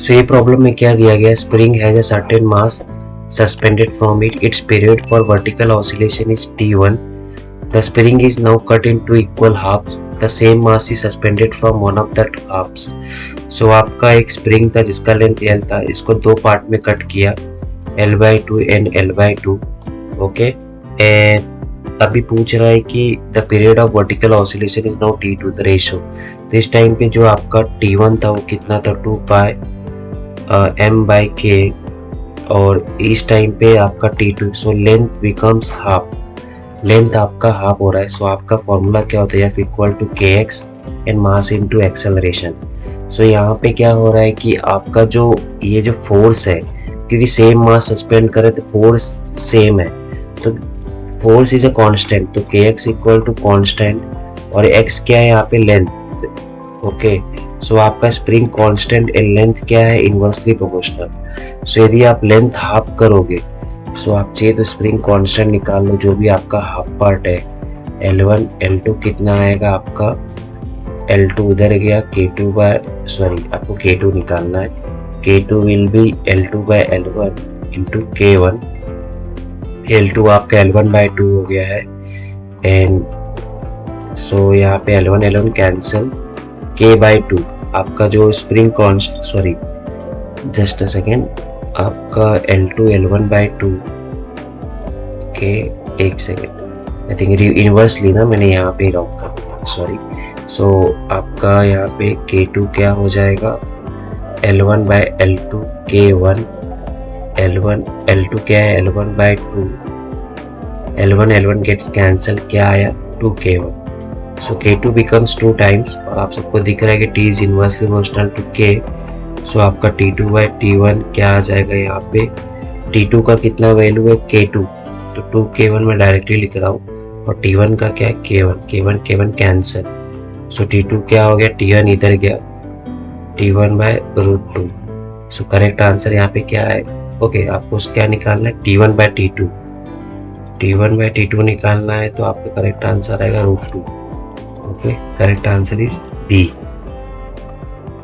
सो ये प्रॉब्लम में क्या दिया गया, spring has a certain mass suspended from it. Its period for vertical oscillation is T1. The spring is now cut into equal halves. The same mass is suspended from one of the halves. So आपका एक spring था जिसका length L था, इसको दो part में cut किया, L/2 and L/2. Okay, and अभी पूछ रहा है कि the period of vertical oscillation is now T2, the ratio. तो इस टाइम पे जो आपका T1 था वो कितना था, 2πm/k, और इस टाइम पे आपका T2. So length becomes half, length आपका हाफ हो रहा है. सो आपका फॉर्मूला क्या होता है, equal to kx and mass into acceleration. So यहाँ पे क्या हो रहा है कि आपका जो ये जो फोर्स है, क्योंकि सेम मास सस्पेंड करे तो फोर्स सेम है, तो फोर्स इज अ कांस्टेंट, तो kx इक्वल टू कांस्टेंट, और x क्या है यहाँ पे, लेंथ. ओके, सो आपका स्प्रिंग कांस्टेंट एंड लेंथ क्या है, इनवर्सली प्रोपोर्शनल. सो यदि आप लेंथ हाफ करोगे, सो आप चाहिए तो स्प्रिंग कांस्टेंट निकाल लो, जो भी आपका हाफ पार्ट है, L1 L2 कितना आएगा आपका, L2 उधर गया, आपको K2 निकालना है. K2 will be L2/L1 into K1. L2 आपका L1/2 हो गया है, एंड सो यहाँ पे L1 कैंसिल, K/2 आपका जो स्प्रिंग जस्ट अ सेकेंड, आपका L2 L1/2 के, एक सेकेंड, आई थिंक इनवर्सली ना मैंने यहाँ पे रॉन्ग कर दिया, सॉरी. सो आपका यहाँ पे K2 क्या हो जाएगा, L1/L2 K1, L2 क्या है, L1/2, L1 गेट्स कैंसिल, क्या आया, 2K1. सो K2 becomes 2 times, और आप सबको दिख रहा है कि T is inversely proportional to K. सो आपका T2/T1 क्या आ जाएगा, यहाँ पे T2 का कितना वैल्यू है, K2, तो 2K1 में डायरेक्टली लिख रहा हूँ, और T1 का क्या है, K1 कैंसिल. सो T2 क्या हो गया, T1 इधर गया, T1/√2. सो करेक्ट आंसर यहाँ पे क्या है, ओके, आपको क्या निकालना है, T1/T2 निकालना है, तो आपका करेक्ट आंसर आएगा √2. Okay, correct answer is B.